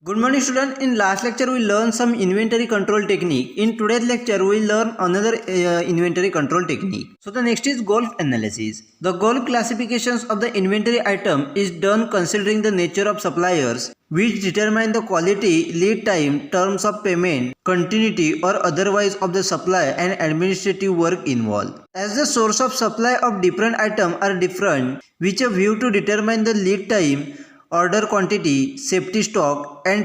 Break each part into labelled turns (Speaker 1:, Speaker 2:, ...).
Speaker 1: Good morning student. In last lecture we learned some inventory control technique. In today's lecture we will learn another inventory control technique. So the next is goal analysis. The goal classifications of the inventory item is done considering the nature of suppliers which determine the quality, lead time, terms of payment, continuity or otherwise of the supply and administrative work involved. As the source of supply of different items are different, which are viewed to determine the lead time, order quantity, safety stock and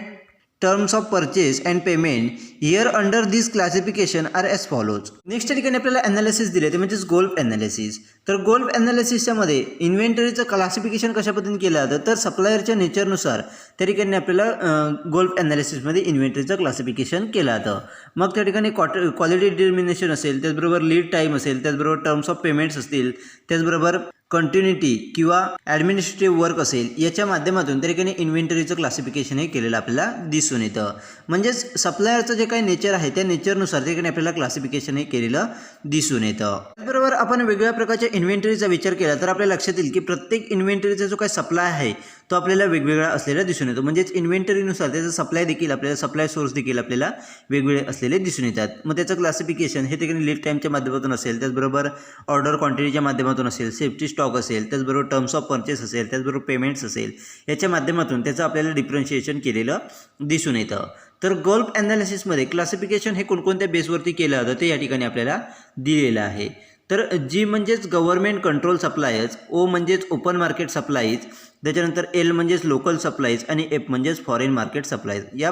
Speaker 1: terms of purchase and payment. Here under this classification are as follows. Next ठिकाणी आपल्याला analysis दिले ते म्हणजे golf analysis. तर golf ॲनालिसिसच्या मध्ये इन्व्हेंटरीचं classification कशा पद्धतीने केलं जातं तर सप्लायरच्या नेचरनुसार त्या ठिकाणी आपल्याला गोल्फ ॲनालिसिसमध्ये इन्व्हेंटरीचं क्लासिफिकेशन केलं जातं. मग त्या ठिकाणी क्वालिटी डिटर्मिनेशन असेल, त्याचबरोबर लीड टाईम असेल, त्याचबरोबर टर्म्स ऑफ पेमेंट्स असतील, त्याचबरोबर कंटिन्युटी किंवा ॲडमिनिस्ट्रेटिव्ह वर्क असेल याच्या माध्यमातून त्या ठिकाणी इन्व्हेंटरीचं क्लासिफिकेशन हे केलेलं आपल्याला दिसून येतं. म्हणजेच सप्लायरचं जे काही नेचर आहे त्या नेचरनुसार त्या ठिकाणी आपल्याला क्लासिफिकेशन हे केलेलं दिसून येतं. त्याचबरोबर आपण वेगवेगळ्या प्रकारच्या इन्व्हेंटरीचा विचार केला तर आपल्या लक्षात येईल की प्रत्येक इन्व्हेंटरीचा जो काही सप्लाय आहे तो आपल्याला वेगवेगळा असलेला दिसून येतो. म्हणजेच इन्व्हेंटरीनुसार त्याचा सप्लाय देखील आपल्याला सप्लाय सोर्स देखील आपल्याला वेगवेगळे असलेले दिसून येतात. मग त्याचं क्लासिफिकेशन हे ठिकाणी लीड टाईमच्या माध्यमातून असेल, त्याचबरोबर ऑर्डर क्वांटिटीच्या माध्यमातून असेल, सेफ्टी स्टॉक असेल, त्याचबरोबर टर्म्स ऑफ परचेस असेल, त्याचबरोबर पेमेंट्स असेल, याच्या माध्यमातून त्याचं आपल्याला डिफरन्शिएशन केलेलं दिसून येतं. तर गोल्फ ॲनालिसिसमध्ये क्लासिफिकेशन हे कोणकोणत्या बेसवरती केलं जातं ते या ठिकाणी आपल्याला दिलेलं आहे. तर जी म्हणजेच गव्हर्नमेंट कंट्रोल सप्लायर्स, ओ म्हणजेच ओपन मार्केट सप्लाईज, त्याच्यानंतर एल म्हणजेच लोकल सप्लाईज आणि एफ म्हणजेच फॉरेन मार्केट सप्लाईज, या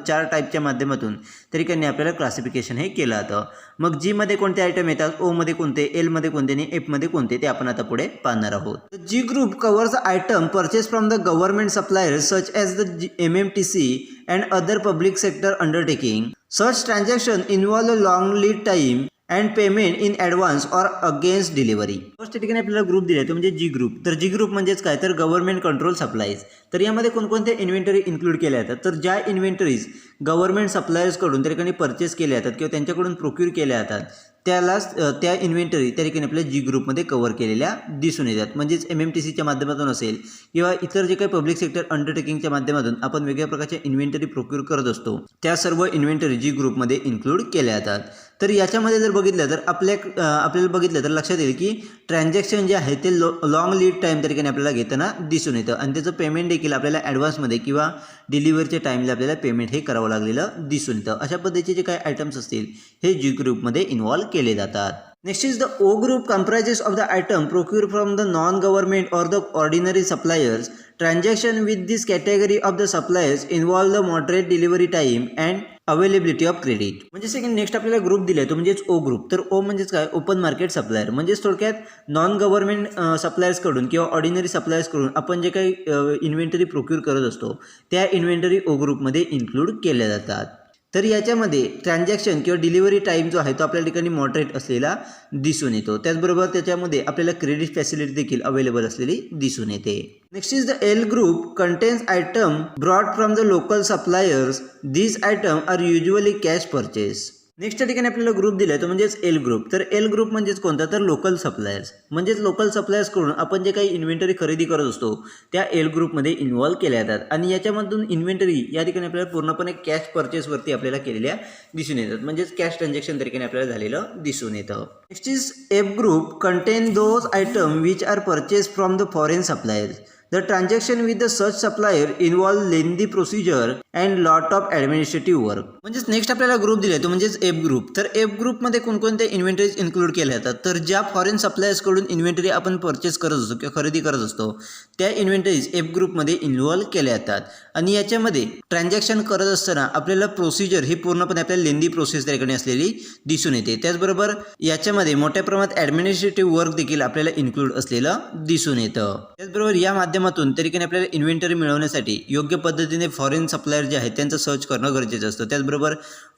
Speaker 1: 4 टाईपच्या माध्यमातून त्या ठिकाणी आपल्याला क्लासिफिकेशन हे केलं जातं. मग जीमध्ये कोणते आयटम येतात, ओमध्ये कोणते, एलमध्ये कोणते आणि एफमध्ये कोणते ते आपण आता पुढे पाहणार आहोत. G group covers item purchase from the government suppliers such as the MMTC and other public sector undertaking. Such transaction involve a long lead time and payment in advance or against delivery. First ठिकाणी आपल्याला group दिले तो म्हणजे जी group. तर जी group म्हणजेच काय तर government control supplies. तर यामध्ये कोणकोणत्या इन्व्हेंटरी इन्क्लूड केल्या जातात तर ज्या इन्व्हेंटरीज गव्हर्नमेंट सप्लायर्सकडून त्या ठिकाणी परचेस केल्या जातात किंवा त्यांच्याकडून प्रोक्यूर केल्या जातात त्यालाच त्या इन्व्हेंटरी त्या ठिकाणी आपल्या जी ग्रुपमध्ये कव्हर केलेल्या दिसून येतात. म्हणजेच MMTCच्या माध्यमातून असेल किंवा इतर जे काही पब्लिक सेक्टर अंडरटेकिंगच्या माध्यमातून आपण वेगळ्या प्रकारच्या इन्व्हेंटरी प्रोक्यूर करत असतो त्या सर्व इन्व्हेंटरी जी ग्रुपमध्ये इन्क्लूड केल्या जातात. तर याच्यामध्ये जर बघितलं तर आपल्याला बघितलं तर लक्षात येईल की ट्रान्झॅक्शन जे आहे ते लॉंग लीड टाईम त्या ठिकाणी आपल्याला घेताना दिसून येतं आणि त्याचं पेमेंट देखील आपल्याला ॲडव्हान्समध्ये किंवा डिलिव्हरीच्या टाईमला आपल्याला पेमेंट हे करावं लागलेलं दिसून येतं. अशा पद्धतीचे जे काही आयटम्स असतील हे जी ग्रुपमध्ये इन्व्हॉल्व केले जातात. Next is the O group comprises of the item procured from the non-government or the ordinary suppliers. Transaction with this category of the suppliers involve the moderate delivery time and availability of credit. म्हणजे second next आपल्याला group दिला आहे तो म्हणजेच ओ group. तर ओ म्हणजेच काय open market supplier. म्हणजेच थोडक्यात नॉन गव्हर्नमेंट सप्लायर्सकडून किंवा ऑर्डिनरी सप्लायर्सकडून आपण जे काही इन्व्हेंटरी प्रोक्यूर करत असतो त्या इन्व्हेंटरी ओ ग्रुपमध्ये इन्क्लूड केल्या जातात. तर याच्यामध्ये ट्रान्झॅक्शन किंवा डिलिव्हरी टाईम जो आहे तो आपल्या ठिकाणी मॉडरेट असलेला दिसून येतो. त्याचबरोबर त्याच्यामध्ये आपल्याला क्रेडिट फॅसिलिटी देखील अवेलेबल असलेली दिसून येते. Next is the L group contains item brought from the local suppliers. These item are usually cash purchase. Next ठिकाणी आपल्याला ग्रुप दिला आहे तो म्हणजेच एल ग्रुप. तर एल ग्रुप म्हणजेच कोणता तर लोकल सप्लायर्स. म्हणजेच लोकल सप्लायर्सकडून आपण जे काही इन्व्हेंटरी खरेदी करत असतो त्या एल ग्रुपमध्ये इन्व्हॉल्व केल्या जातात आणि याच्यामधून इन्व्हेंटरी या ठिकाणी आपल्याला पूर्णपणे कॅश परचेसवरती आपल्याला केलेल्या दिसून येतात. म्हणजेच कॅश ट्रान्झॅक्शन त्या ठिकाणी आपल्याला झालेलं दिसून येतं. Next is F group content those item which are purchase from the foreign suppliers. The transaction with the such supplier involve lengthy procedure and lot of administrative work. म्हणजेच नेक्स्ट आपल्याला group दिला तो म्हणजेच एफ ग्रुप. तर F ग्रुपमध्ये कोणकोणत्या inventories include केल्या जातात तर ज्या फॉरेन सप्लायर्सकडून इन्व्हेंटरी आपण परचेस करत असतो किंवा खरेदी करत असतो त्या इन्व्हेंटरीज एफ ग्रुपमध्ये इन्व्हॉल्व केल्या जातात आणि याच्यामध्ये ट्रान्झॅक्शन करत असताना आपल्याला प्रोसिजर ही पूर्णपणे आपल्याला लेंदी प्रोसेस त्या ठिकाणी असलेली दिसून येते. त्याचबरोबर याच्यामध्ये मोठ्या प्रमाणात ॲडमिनिस्ट्रेटिव्ह वर्क देखील आपल्याला इन्क्लूड असलेलं दिसून येतं. त्याचबरोबर या माध्यमातून त्या ठिकाणी आपल्याला इन्व्हेंटरी मिळवण्यासाठी योग्य पद्धतीने फॉरेन सप्लायर जे आहेत त्यांचं सर्च करणं गरजेचं असतं. त्याचबरोबर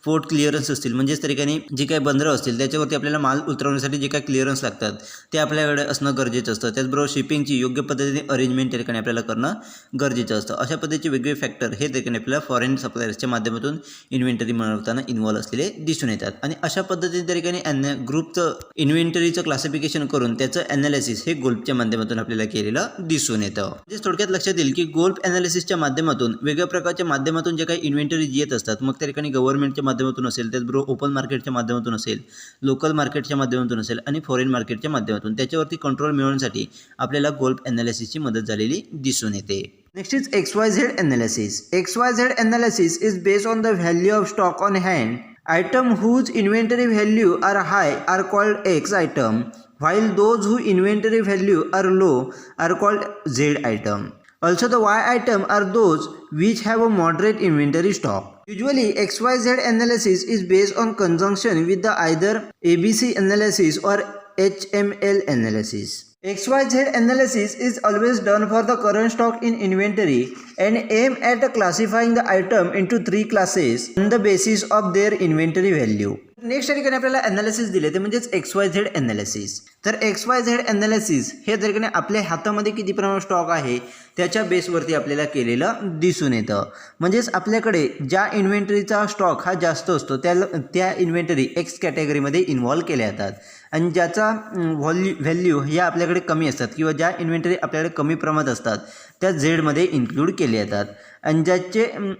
Speaker 1: पोर्ट क्लिअरन्स असतील, म्हणजेच त्या ठिकाणी जे काही बंदरं असतील त्याच्यावरती आपल्याला माल उतरवण्यासाठी जे काही क्लिअरन्स लागतात ते आपल्याकडे असणं गरजेचं असतं. त्याचबरोबर शिपिंगची योग्य पद्धतीने अरेंजमेंट त्या ठिकाणी आपल्याला करणं गरजेचं असतं. अशा पद्धतीचे वेगवेगळे फॅक्टर हे त्या ठिकाणी आपल्याला फॉरेन सप्लायर्सच्या माध्यमातून इन्व्हेंटरी मिळवताना इन्व्हॉल्व असलेले दिसून येतात. आणि अशा पद्धतीने त्या ठिकाणी ग्रुपचं इन्व्हेंटरीचं क्लासिफिकेशन करून त्याचं ॲनालिसिस हे गोल्फच्या माध्यमातून आपल्याला केलेलं दिसून येतं. म्हणजे थोडक्यात लक्षात येईल की गोल्फ ॲनालिसिसच्या माध्यमातून वेगवेगळ्या प्रकारच्या माध्यमातून जे काही इन्व्हेंटरी येत असतात, मग त्या ठिकाणी गव्हर्नमेंटच्या माध्यमातून असेल, त्याचबरोबर ओपन मार्केटच्या माध्यमातून असेल, लोकल मार्केटच्या माध्यमातून असेल आणि फॉरेन मार्केटच्या माध्यमातून त्याच्यावरती कंट्रोल मिळवण्यासाठी आपल्याला गोल्फ ॲनालिसिसची मदत झालेली दिसून येते. Next is XYZ analysis. XYZ analysis is based on the value of stock on hand. Item whose inventory value are high are called X item, while those whose inventory value are low are called Z item. Also the Y item are those which have a moderate inventory stock. Usually XYZ analysis is based on conjunction with the either ABC analysis or HML analysis. XYZ analysis is always done for the current stock in inventory and aim at classifying the item into 3 classes on the basis of their inventory value. Next ठिकाणी आपल्याला analysis दिले ते म्हणजेच XYZ analysis. तर XYZ analysis हे ठिकाणी आपल्या हातामध्ये किती प्रमाणात स्टॉक आहे त्याच्या बेसवरती आपल्याला केलेलं दिसून येतं. म्हणजेच आपल्याकडे ज्या इन्व्हेंटरीचा स्टॉक हा जास्त असतो त्या इन्व्हेंटरी X कॅटेगरीमध्ये इन्व्हॉल्व केल्या जातात आणि ज्याचा व्हॅल्यू ह्या आपल्याकडे कमी असतात किंवा ज्या इन्व्हेंटरी आपल्याकडे कमी प्रमाणात असतात त्या झेडमध्ये इन्क्लूड केले जातात. आणि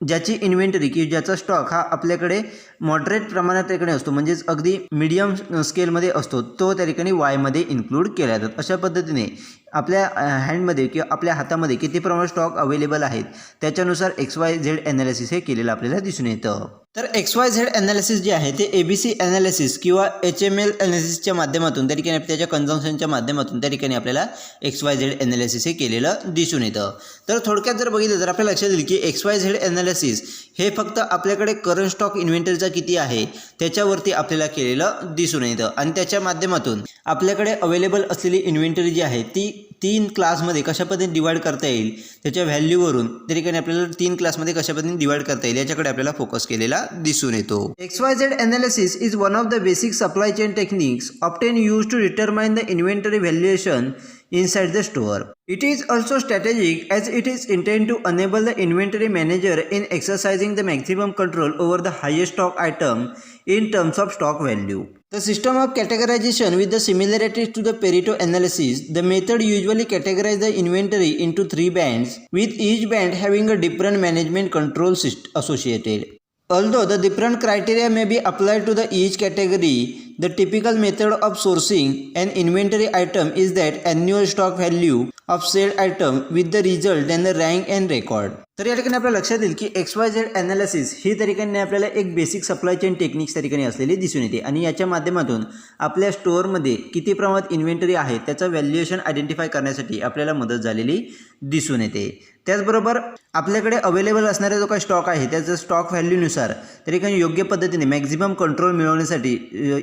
Speaker 1: ज्याची इन्व्हेंटरी किंवा ज्याचा स्टॉक हा आपल्याकडे मॉडरेट प्रमाणात त्या ठिकाणी असतो, म्हणजेच अगदी मीडियम स्केलमध्ये असतो, तो त्या ठिकाणी वायमध्ये इन्क्लूड केला जातात. अशा पद्धतीने आपल्या हँडमध्ये किंवा आपल्या हातामध्ये किती प्रमाणात स्टॉक अवेलेबल आहेत त्याच्यानुसार XYZ ॲनालिसिस हे केलेलं आपल्याला दिसून येतं. तर XYZ ॲनालिसिस जे आहे ते ABC ॲनालिसिस किंवा HML ॲनालिसिसच्या माध्यमातून त्या ठिकाणी त्याच्या कंजंक्शनच्या माध्यमातून त्या ठिकाणी आपल्याला XYZ ॲनालिसिस हे केलेलं दिसून येतं. तर थोडक्यात जर बघितलं तर आपल्याला लक्षात येईल की XYZ ॲनालिसिस हे फक्त आपल्याकडे करंट स्टॉक इन्व्हेंटरीचा किती आहे त्याच्यावरती आपल्याला केलेलं दिसून येतं आणि त्याच्या माध्यमातून आपल्याकडे अवेलेबल असलेली इन्व्हेंटरी जी आहे ती 3 क्लासमध्ये कशा पद्धतीने डिवाइड करता येईल त्याच्या व्हॅल्यूवरून त्या ठिकाणी आपल्याला 3 क्लासमध्ये कशा पद्धतीने डिवाइड करता येईल याच्याकडे आपल्याला फोकस केलेला दिसून येतो. XYZ analysis is one of the basic supply chain techniques often used to determine the inventory valuation inside the store. It is also strategic as it is intended to enable the inventory manager in exercising the maximum control over the highest stock item in terms of stock value. The system of categorization with the similarities to the Pareto analysis, the method usually categorizes the inventory into 3 bands, with each band having a different management control associated. Although the different criteria may be applied to the each category, the typical method of sourcing an inventory item is that annual stock value of said item with the result and the rank and record. तर या ठिकाणी आपल्याला लक्षात येईल की XYZ analysis ही त्या ठिकाणी आपल्याला एक बेसिक सप्लाय चेन टेक्निक्स त्या ठिकाणी असलेली दिसून येते आणि याच्या माध्यमातून आपल्या स्टोअरमध्ये किती प्रमाणात इन्व्हेंटरी आहे त्याचं व्हॅल्युएशन आयडेंटिफाय करण्यासाठी आपल्याला मदत झालेली दिसून येते. त्याचबरोबर आपल्याकडे अवेलेबल असणारा जो काही स्टॉक आहे त्याचं स्टॉक व्हॅल्यूनुसार त्या ठिकाणी योग्य पद्धतीने मॅक्झिमम कंट्रोल मिळवण्यासाठी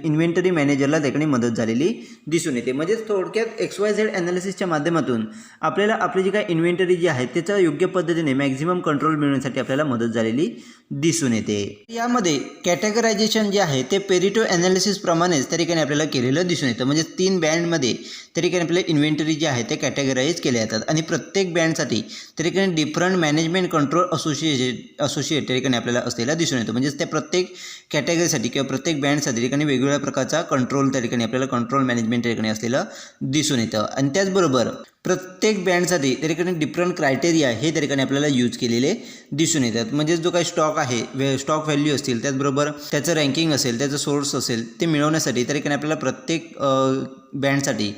Speaker 1: इन्व्हेंटरी मॅनेजरला त्या ठिकाणी मदत झालेली दिसून येते. म्हणजेच थोडक्यात XYZ ॲनालिसिसच्या माध्यमातून आपल्याला आपली जी काही इन्व्हेंटरी जी आहे त्याचा योग्य पद्धतीने मॅक्झिमम कंट्रोल मिळवण्यासाठी आपल्याला मदत झालेली दिसून येते. यामध्ये कॅटेगरायझेशन जे आहे ते पेरिटो ॲनालिसिस प्रमाणेच त्या ठिकाणी आपल्याला केलेलं दिसून येतं. म्हणजे 3 बँडमध्ये त्या ठिकाणी आपल्या इन्व्हेंटरी जे आहे ते कॅटेगराईज केल्या जातात आणि प्रत्येक बँडसाठी त्या ठिकाणी डिफरंट मॅनेजमेंट कंट्रोल असोसिएट त्या ठिकाणी आपल्याला असलेला दिसून येतो. म्हणजेच त्या प्रत्येक कॅटेगरीसाठी किंवा प्रत्येक बँडसाठी ठिकाणी वेगवेगळ्या प्रकारचा कंट्रोल त्या ठिकाणी आपल्याला कंट्रोल मॅनेजमेंट त्या ठिकाणी असलेलं दिसून येतं. आणि त्याचबरोबर प्रत्येक बँडसाठी त्या ठिकाणी डिफरंट क्रायटेरिया हे त्या ठिकाणी आपल्याला यूज केलेले दिसून येतात. म्हणजे जो काही स्टॉक आहे स्टॉक व्हॅल्यू असतील त्याचबरोबर त्याचं रँकिंग असेल त्याचं सोर्स असेल ते मिळवण्यासाठी त्या ठिकाणी आपल्याला प्रत्येक बँडसाठी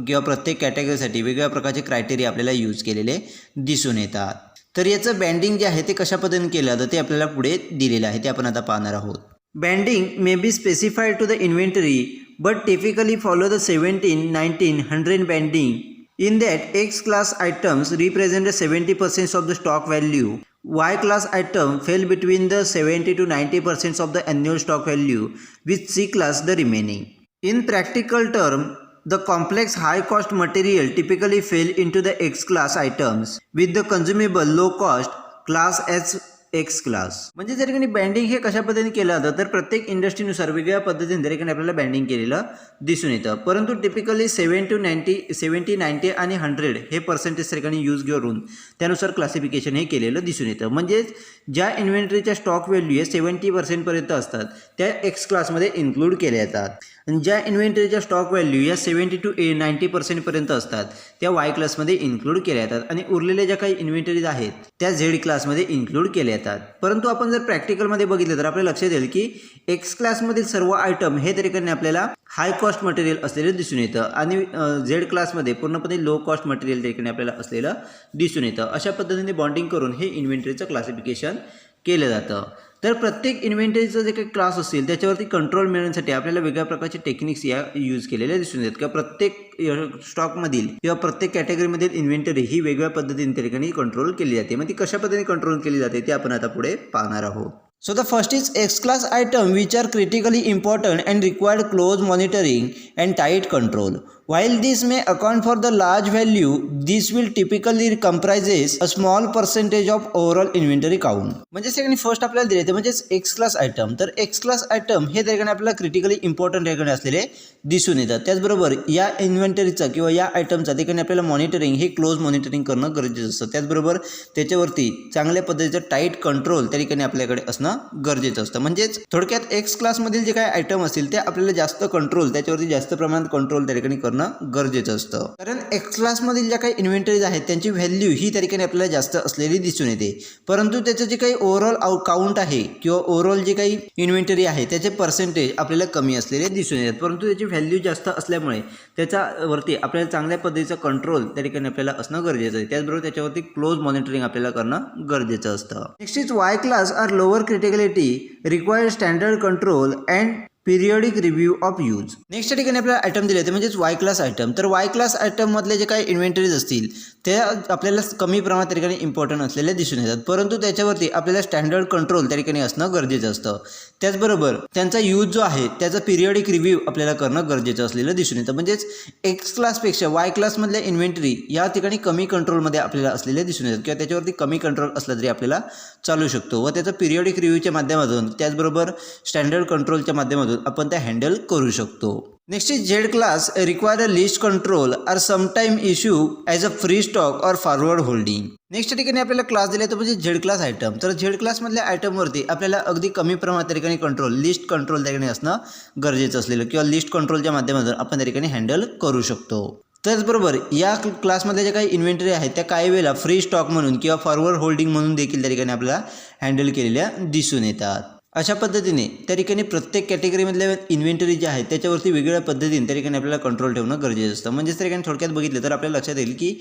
Speaker 1: किंवा प्रत्येक कॅटेगरीसाठी वेगवेगळ्या प्रकारचे क्रायटेरिया आपल्याला यूज केलेले दिसून येतात. तर याचं बँडिंग जे आहे ते कशा पद्धतीने केलं जातं ते आपल्याला पुढे दिलेलं आहे ते आपण आता पाहणार आहोत. Banding may be specified to the inventory but typically follow the 17, 19, 100 banding. In that, X class items represent 70% of the stock value. Y class item fell between the 70 to 90% of the annual stock value, with C class the remaining. In practical term, the complex high cost material typically fell into the X class items, with the consumable low cost class as x class. म्हणजे जर ठिकाणी banding हे कशा पद्धतीने केलं जातं तर प्रत्येक इंडस्ट्रीनुसार वेगवेगळ्या पद्धतीने त्या ठिकाणी आपल्याला बँडिंग केलेलं दिसून येतं. परंतु टिपिकली 70, 90 आणि 100 हे पर्सेंटेज त्या ठिकाणी यूज करून त्यानुसार क्लासिफिकेशन हे केलेलं दिसून येतं. म्हणजेच ज्या इन्व्हेंटरीच्या स्टॉक व्हॅल्यू हे 70% पर्यंत असतात त्या एक्स क्लासमध्ये इन्क्लूड केल्या जातात आणि ज्या इन्व्हेंटरीच्या स्टॉक व्हॅल्यू या 70 to 90% पर्यंत असतात त्या वाय क्लासमध्ये इन्क्लूड केल्या जातात आणि उरलेल्या ज्या काही इन्व्हेंटरीज आहेत त्या झेड क्लासमध्ये इन्क्लूड केल्या जातात. परंतु आपण जर प्रॅक्टिकलमध्ये बघितलं तर आपल्याला लक्षात येईल की एक्स क्लासमधील सर्व आयटम हे त्या ठिकाणी आपल्याला हाय कॉस्ट मटेरियल असलेलं दिसून येतं आणि झेड क्लासमध्ये पूर्णपणे लो कॉस्ट मटेरियल त्या ठिकाणी आपल्याला असलेलं दिसून येतं. अशा पद्धतीने बॉन्डिंग करून हे इन्व्हेंटरीचं क्लासिफिकेशन केलं जातं. तर प्रत्येक इन्व्हेंटरीचं जे काही क्लास असेल त्याच्यावरती कंट्रोल मिळवण्यासाठी आपल्याला वेगळ्या प्रकारचे टेक्निक्स या यूज केलेल्या दिसून येतात किंवा प्रत्येक स्टॉकमधील किंवा प्रत्येक कॅटेगरीमधील इन्व्हेंटरी ही वेगळ्या पद्धतीने त्या ठिकाणी कंट्रोल केली जाते. मग ती कशा पद्धतीने कंट्रोल केली जाते ते आपण आता पुढे पाहणार आहोत. So the first is X class item which are critically important and required close monitoring and tight control. While this may account for the large value, this will typically comprises a small percentage of overall inventory count. म्हणजे second first आपल्याला दिले ते म्हणजे x class item. तर x class item हे त्या ठिकाणी आपल्याला क्रिटिकली इम्पॉर्टंट त्या ठिकाणी असलेले दिसून येतात. त्याचबरोबर या इन्व्हेंटरीचं किंवा या आयटमचं ठिकाणी आपल्याला मॉनिटरिंग हे क्लोज मॉनिटरिंग करणं गरजेचं असतं. त्याचबरोबर त्याच्यावरती चांगल्या पद्धतीचं टाईट कंट्रोल त्या ठिकाणी आपल्याकडे असणं गरजेचं असतं. म्हणजेच थोडक्यात एक्स क्लासमधील जे काही आयटम असतील ते आपल्याला जास्त कंट्रोल त्याच्यावरती जास्त प्रमाणात कंट्रोल त्या ठिकाणी करणं गरजेचं असतं. कारण एक्स क्लासमधील ज्या काही इन्व्हेंटरीज आहेत त्यांची व्हॅल्यू ही त्या ठिकाणी आपल्याला जास्त असलेली दिसून येते. परंतु त्याचं जे काही ओव्हरऑल काउंट आहे किंवा ओव्हरऑल जे काही इन्व्हेंटरी आहे त्याचे पर्सेंटेज आपल्याला कमी असलेले दिसून येतात. परंतु त्याची व्हॅल्यू जास्त असल्यामुळे त्याच्यावरती आपल्याला चांगल्या पद्धतीचं कंट्रोल त्या ठिकाणी आपल्याला असणं गरजेचं आहे. त्याचबरोबर त्याच्यावरती क्लोज मॉनिटरिंग आपल्याला करणं गरजेचं असतं. Next is Y class are lower criticality require standard control and periodic review of use. Next ठिकाणी आपल्याला आयटम दिले ते म्हणजेच वाय क्लास आयटम. तर वाय क्लास आयटम मधले जे काही इन्व्हेंटरीज असतील ते आपल्याला कमी प्रमाणात त्या ठिकाणी इम्पॉर्टंट असलेले दिसून येतात. परंतु त्याच्यावरती आपल्याला स्टँडर्ड कंट्रोल त्या ठिकाणी असणं गरजेचं असतं. त्याचबरोबर त्यांचा यूज जो आहे त्याचा पिरियडिक रिव्ह्यू आपल्याला करणं गरजेचं असलेलं दिसून येतं. म्हणजेच एक्स क्लासपेक्षा वाय क्लासमधल्या इन्व्हेंटरी या ठिकाणी कमी कंट्रोलमध्ये आपल्याला असलेले दिसून येतात किंवा त्याच्यावरती कमी कंट्रोल असला तरी आपल्याला चालू शकतो व त्याचा पिरियडिक रिव्ह्यूच्या माध्यमातून त्याचबरोबर स्टँडर्ड कंट्रोलच्या माध्यमातून आपण त्या हँडल करू शकतो. Next is Z class require a list control are sometime issue as a free stock or forward holding. Next ठिकाणी आपल्याला क्लास दिला तो म्हणजे झेड क्लास आयटम. तर झेड क्लासमधल्या आयटमवरती आपल्याला अगदी कमी प्रमाणात त्या ठिकाणी कंट्रोल लिस्ट कंट्रोल त्या ठिकाणी असणं गरजेचं असलेलं किंवा लिस्ट कंट्रोलच्या माध्यमातून आपण त्या ठिकाणी हँडल करू शकतो. त्याचबरोबर या क्लासमधल्या ज्या काही इन्व्हेंटरी आहेत त्या काही वेळेला फ्री स्टॉक म्हणून किंवा फॉरवर्ड होल्डिंग म्हणून देखील त्या ठिकाणी आपल्याला हँडल केलेल्या दिसून येतात. अशा पद्धतीने त्या ठिकाणी प्रत्येक कॅटेगरीमधल्या इन्व्हेंटरी जे आहेत त्याच्यावरती वेगवेगळ्या पद्धतीने त्या ठिकाणी आपल्याला कंट्रोल ठेवणं गरजेचं असतं. म्हणजेच त्या ठिकाणी थोडक्यात बघितलं तर आपल्याला लक्षात येईल की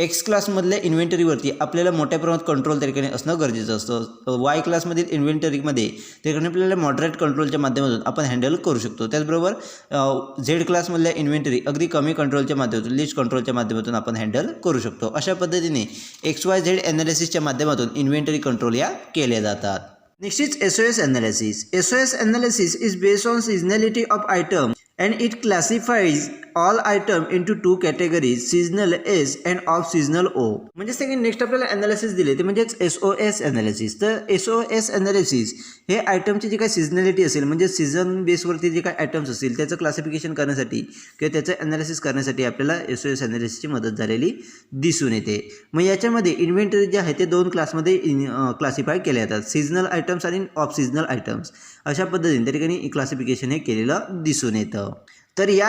Speaker 1: एक्स क्लासमधल्या इन्व्हेंटरीवरती आपल्याला मोठ्या प्रमाणात कंट्रोल त्या ठिकाणी असणं गरजेचं असतं. वाय क्लासमधील इन्व्हेंटरीमध्ये त्या ठिकाणी आपल्याला मॉडरेट कंट्रोलच्या माध्यमातून आपण हँडल करू शकतो. त्याचबरोबर झेड क्लासमधल्या इन्व्हेंटरी अगदी कमी कंट्रोलच्या माध्यमातून लिस्ट कंट्रोलच्या माध्यमातून आपण हँडल करू शकतो. अशा पद्धतीने XYZ ॲनालिसिसच्या माध्यमातून इन्व्हेंटरी कंट्रोल या केल्या जातात. Next is SOS analysis. SOS analysis is based on seasonality of item and it classifies all item into two categories, seasonal S and off seasonal O. म्हणजे सेकंड नेक्स्ट आपल्याला analysis दिले ते म्हणजेच SOS analysis. तर SOS analysis हे आयटमची जी काही सिजनॅलिटी असेल म्हणजे सीझन बेसवरती जे काही आयटम्स असतील त्याचं क्लासिफिकेशन करण्यासाठी किंवा त्याचं ॲनालिसिस करण्यासाठी आपल्याला SOS ॲनालिसिसची मदत झालेली दिसून येते. मग याच्यामध्ये इन्व्हेंटरी जे आहे ते दोन क्लासमध्ये क्लासिफाय केले जातात, सीझनल आयटम्स आणि ऑफ सीझनल आयटम्स. अशा पद्धतीने त्या ठिकाणी क्लासिफिकेशन हे केलेलं दिसून येतं. तर या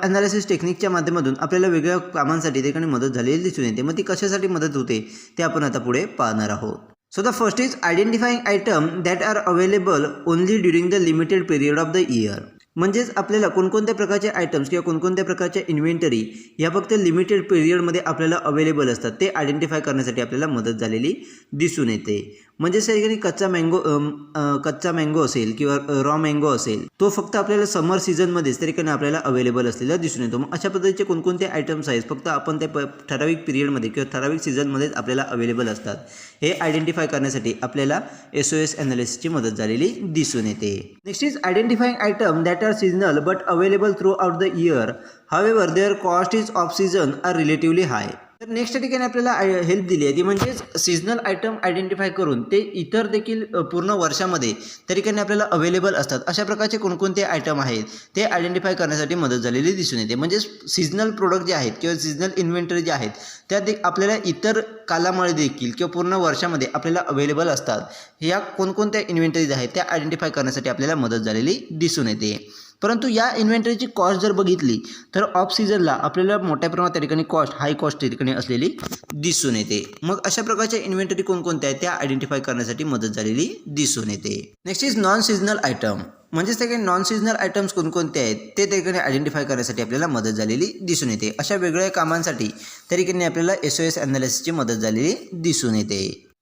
Speaker 1: ॲनालिसिस टेक्निकच्या माध्यमातून आपल्याला वेगवेगळ्या कामांसाठी ठिकाणी मदत झालेली दिसून येते. मग ती कशासाठी मदत होते ते आपण आता पुढे पाहणार आहोत. So the first is identifying item that are available only during the limited period of the year. म्हणजेच आपल्याला कोणकोणत्या प्रकारचे आयटम्स किंवा कोणकोणत्या प्रकारच्या इन्व्हेंटरी या फक्त लिमिटेड पिरियडमध्ये आपल्याला अवेलेबल असतात ते आयडेंटिफाय करण्यासाठी आपल्याला मदत झालेली दिसून येते. म्हणजेच त्या ठिकाणी कच्चा मँगो असेल किंवा रॉ मँगो असेल तो फक्त आपल्याला समर सीझनमध्येच त्या ठिकाणी आपल्याला अवेलेबल असलेला दिसून येतो. मग अशा पद्धतीचे कोणकोणते आयटम्स आहेत फक्त आपण त्या ठराविक पिरियडमध्ये किंवा ठराविक सीझनमध्येच आपल्याला अवेलेबल असतात हे आयडेंटिफाय करण्यासाठी आपल्याला SOS ॲनालिसिसची मदत झालेली दिसून येते. Next is identifying item that are seasonal but available throughout the year. However, their cost is off season are relatively high. तर नेक्स्ट ठिकाणी आपल्याला हेल्प दिली आहे ती म्हणजेच सीजनल आयटम आयडेंटिफाय करून ते इतर देखील पूर्ण वर्षामध्ये त्या ठिकाणी आपल्याला अवेलेबल असतात अशा प्रकारचे कोणकोणते आयटम आहेत ते आयडेंटिफाय करण्यासाठी मदत झालेली दिसून येते. म्हणजेच सीजनल प्रोडक्ट जे आहेत किंवा सीजनल इन्व्हेंटरी जे आहेत त्या आपल्याला इतर कालामध्ये देखील किंवा पूर्ण वर्षामध्ये आपल्याला अवेलेबल असतात. ह्या कोणकोणत्या इन्व्हेंटरीज आहेत त्या आयडेंटिफाय करण्यासाठी आपल्याला मदत झालेली दिसून येते. परंतु या इन्व्हेंटरीची कॉस्ट जर बघितली तर ऑफ सीझनला आपल्याला मोठ्या प्रमाणात त्या ठिकाणी कॉस्ट हाय कॉस्ट त्या ठिकाणी असलेली दिसून येते. मग अशा प्रकारच्या इन्व्हेंटरी कोणकोणत्या आहेत त्या आयडेंटिफाय करण्यासाठी मदत झालेली दिसून येते. Next is non seasonal item. म्हणजेच त्या काही नॉन सीजनल आयटम्स कोणकोणते आहेत ते त्या ठिकाणी आयडेंटिफाय करण्यासाठी आपल्याला मदत झालेली दिसून येते. अशा वेगवेगळ्या कामांसाठी त्या ठिकाणी आपल्याला SOS ॲनालिसिसची मदत झालेली दिसून येते.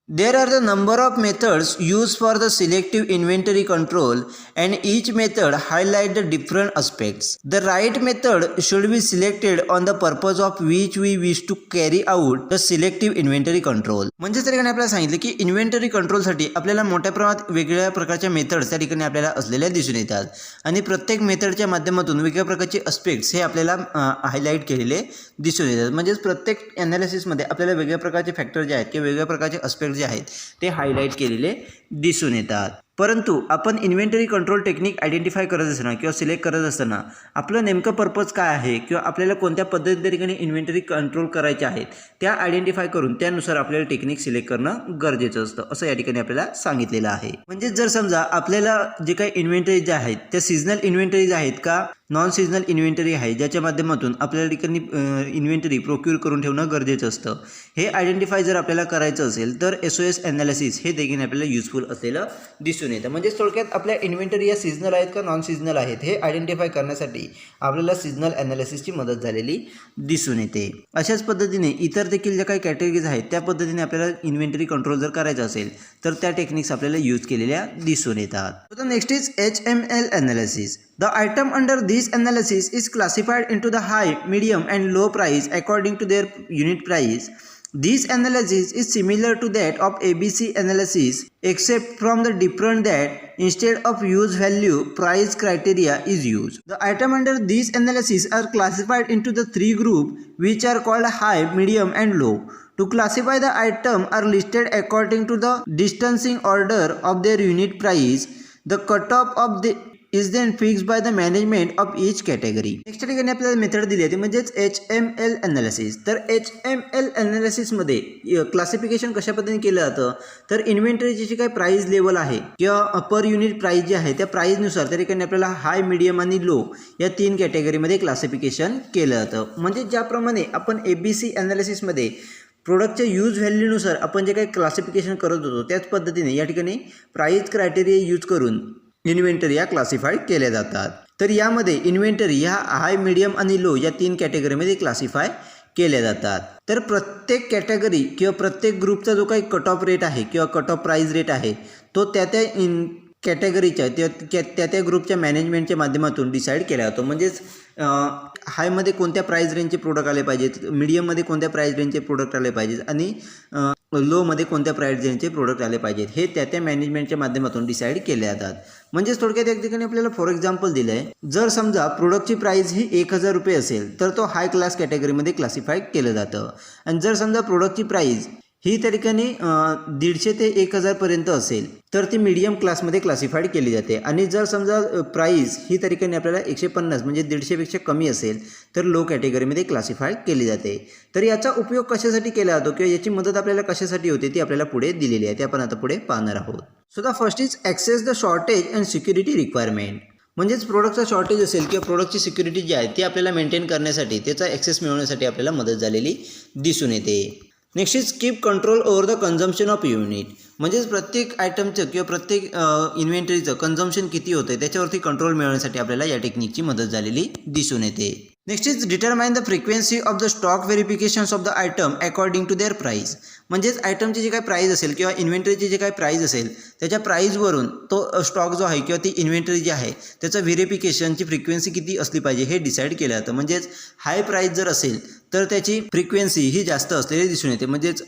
Speaker 1: There are the number of methods used for the selective inventory control and each method highlight the different aspects. The right method should be selected on the purpose of which we wish to carry out the selective inventory control. म्हणजे त्या ठिकाणी आपल्याला सांगितलं की inventory कंट्रोलसाठी आपल्याला मोठ्या प्रमाणात वेगवेगळ्या प्रकारच्या मेथड्स त्या ठिकाणी आपल्याला असलेल्या दिसून येतात आणि प्रत्येक मेथडच्या माध्यमातून वेगवेगळ्या प्रकारचे अस्पेक्ट्स हे आपल्याला हायलाईट केलेले दिसून येतात. म्हणजेच प्रत्येक ॲनालिसिसमध्ये आपल्याला वेगवेगळ्या प्रकारचे फॅक्टर जे आहेत किंवा वेगवेगळ्या प्रकारचे अस्पेक्ट जे आहेत ते हायलाईट केलेले दिसून येतात. परंतु आपण इन्व्हेंटरी कंट्रोल टेक्निक आयडेंटिफाय करत असताना किंवा सिलेक्ट करत असताना आपलं नेमकं पर्पज काय आहे किंवा आपल्याला कोणत्या पद्धतीच्या ठिकाणी इन्व्हेंटरी कंट्रोल करायचे आहेत त्या आयडेंटिफाय करून त्यानुसार आपल्याला टेक्निक सिलेक्ट करणं गरजेचं असतं असं या ठिकाणी आपल्याला सांगितलेलं आहे. म्हणजे जर समजा आपल्याला जे काही इन्व्हेंटरी जे आहेत त्या सीजनल इन्व्हेंटरीज आहेत का नॉन सीजनल इन्व्हेंटरी आहे ज्याच्या माध्यमातून आपल्याला ठिकाणी इन्व्हेंटरी प्रोक्यूर करून ठेवणं गरजेचं असतं. हे आयडेंटिफाय जर आपल्याला करायचं असेल तर SOS ॲनालिसिस हे देखील आपल्याला युजफुल असलेलं दिसून येतं. म्हणजे थोडक्यात आपल्या इन्व्हेंटरी या सीजनल आहेत का नॉन सीजनल आहेत हे आयडेंटिफाय करण्यासाठी आपल्याला सीजनल ॲनालिसिसची मदत झालेली दिसून येते. अशाच पद्धतीने इतर देखील ज्या काही कॅटेगरीज आहेत त्या पद्धतीने आपल्याला इन्व्हेंटरी कंट्रोल जर करायचं असेल तर त्या टेक्निक्स आपल्याला यूज केलेल्या दिसून येतात. Next is HML analysis. The item under this analysis is classified into the high, medium and low price according to their unit price. This analysis is similar to that of ABC analysis except from the difference that instead of use value, price criteria is used. The item under this analysis are classified into the three groups which are called high, medium and low. To classify the item are listed according to the distancing order of their unit price. The cutoff of the is then fixed by the management of each category. Next ठिकाणी आपल्याला method दिली आहे म्हणजेच HML analysis. तर HML ॲनालिसिसमध्ये classification कशा पद्धतीने केलं जातं तर इन्व्हेंटरीची जी काही प्राइस लेवल आहे किंवा पर युनिट प्राइस जी आहे त्या प्राइसनुसार त्या ठिकाणी आपल्याला हाय मिडियम आणि लो या तीन कॅटेगरीमध्ये क्लासिफिकेशन केलं जातं. म्हणजे ज्याप्रमाणे आपण ABC ॲनालिसिसमध्ये प्रोडक्टच्या यूज व्हॅल्यूनुसार आपण जे काही क्लासिफिकेशन करत होतो त्याच पद्धतीने या ठिकाणी प्राइस क्रायटेरिया यूज करून इन्व्हेंटरी या क्लासिफाय केल्या जातात. तर यामध्ये इन्व्हेंटरी ह्या हाय मिडियम आणि लो या तीन कॅटेगरीमध्ये क्लासिफाय केल्या जातात. तर प्रत्येक कॅटेगरी किंवा प्रत्येक ग्रुपचा जो काही कट ऑफ रेट आहे किंवा कट ऑफ प्राइस रेट आहे तो त्या कॅटेगरीच्या त्या ग्रुपच्या मॅनेजमेंटच्या माध्यमातून डिसाईड केला जातो. म्हणजेच हायमध्ये कोणत्या प्राइस रेंजचे प्रोडक्ट आले पाहिजेत, मिडियममध्ये कोणत्या प्राइस रेंजचे प्रोडक्ट आले पाहिजेत आणि लोमध्ये कोणत्या प्राइस रेंजचे प्रोडक्ट आले पाहिजेत हे त्या मॅनेजमेंटच्या माध्यमातून डिसाईड केले जातात. म्हणजेच थोडक्यात एक ठिकाणी आपल्याला फॉर एक्झाम्पल दिलं आहे जर समजा प्रोडक्टची प्राइस ही 1000 रुपये असेल तर तो हाय क्लास कॅटेगरीमध्ये क्लासिफाय केलं जातं. आणि जर समजा प्रोडक्टची प्राइस ही त्या ठिकाणी 150 ते 1000 पर्यंत असेल तर ती मीडियम क्लासमध्ये क्लासिफाईड केली जाते. आणि जर समजा प्राइस ही त्या ठिकाणी आपल्याला 150 म्हणजे 150पेक्षा कमी असेल तर लो कॅटेगरीमध्ये क्लासिफाय केली जाते. तर याचा उपयोग कशासाठी केला जातो किंवा याची मदत आपल्याला कशासाठी होते ती आपल्याला पुढे दिलेली आहे ते आपण आता पुढे पाहणार आहोत. So the first is access the shortage and security requirement. म्हणजेच प्रोडक्टचा शॉर्टेज असेल किंवा प्रोडक्टची सिक्युरिटी जी आहे ती आपल्याला मेंटेन करण्यासाठी त्याचा ॲक्सेस मिळवण्यासाठी आपल्याला मदत झालेली दिसून येते. Next is keep control over the consumption of unit. म्हणजेच प्रत्येक आयटमचं किंवा प्रत्येक इन्व्हेंटरीचं कन्झम्पशन किती होतं आहे त्याच्यावरती कंट्रोल मिळवण्यासाठी आपल्याला या टेक्निकची मदत झालेली दिसून येते. Next is determine the frequency of the stock verifications of the item according to their price. म्हणजेच आयटमची जी काही प्राईस असेल किंवा इन्व्हेंटरीची जी काही प्राईस असेल त्याच्या प्राईजवरून तो स्टॉक जो आहे किंवा ती इन्व्हेंटरी जी आहे त्याचं व्हेरिफिकेशनची फ्रिक्वेन्सी किती असली पाहिजे हे डिसाईड केलं जातं. म्हणजेच हाय प्राईस जर असेल तर त्याची फ्रिक्वेन्सी ही जास्त असलेली दिसून येते. म्हणजेच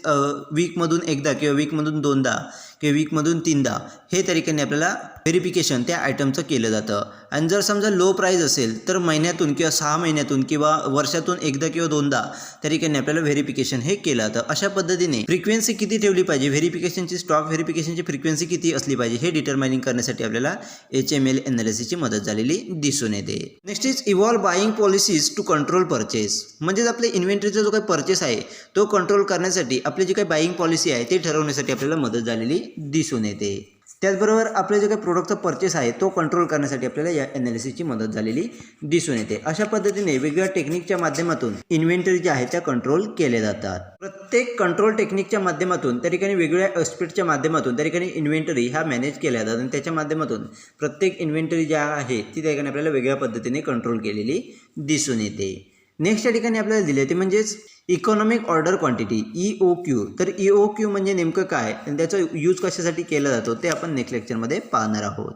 Speaker 1: वीकमधून एकदा किंवा वीकमधून दोनदा किंवा वीकमधून तीनदा हे तरीकेने आपल्याला व्हेरिफिकेशन त्या आयटमचं केलं जातं. आणि जर समजा लो प्राईस असेल तर महिन्यातून किंवा 6 महिन्यातून किंवा वर्षातून एकदा किंवा दोनदा तरीकेने आपल्याला व्हेरिफिकेशन हे केलं जातं. अशा पद्धतीने फ्रिक्वेन्सी किती ठेवली पाहिजे, व्हेरिफिकेशनची स्टॉक व्हेरिफिकेशनची फ्रिक्वेन्सी किती असली पाहिजे हे डिटरमाइनिंग करण्यासाठी आपल्याला HML एनालिसिसची मदत झालेली दिसून येते. Next is evolve buying policies to control purchase. म्हणजेच आपले इन्व्हेंटरीचा जो काही परचेस आहे तो कंट्रोल करण्यासाठी आपली जी काही बाईंग पॉलिसी आहे ते ठरवण्यासाठी आपल्याला मदत झालेली दिसून येते. त्याचबरोबर आपले जे काही प्रोडक्टचा परचेस आहे तो कंट्रोल करण्यासाठी आपल्याला या एनालिसिसची मदत झालेली दिसून येते. अशा पद्धतीने वेगवेगळ्या टेक्निकच्या माध्यमातून इन्व्हेंटरी ज्या आहेत त्या कंट्रोल केल्या जातात. प्रत्येक कंट्रोल टेक्निकच्या माध्यमातून त्या ठिकाणी वेगवेगळ्या एस्पेक्टच्या माध्यमातून त्या ठिकाणी इन्व्हेंटरी ह्या मॅनेज केल्या जातात आणि त्याच्या माध्यमातून प्रत्येक इन्व्हेंटरी ज्या आहे ती त्या ठिकाणी आपल्याला वेगळ्या पद्धतीने कंट्रोल केलेली दिसून येते. नेक्स्ट या ठिकाणी आपल्याला दिले ते म्हणजेच इकॉनॉमिक ऑर्डर क्वांटिटी EOQ. तर EOQ म्हणजे नेमकं काय आणि त्याचा यूज कशासाठी केला जातो ते आपण नेक्स्ट लेक्चरमध्ये पाहणार आहोत.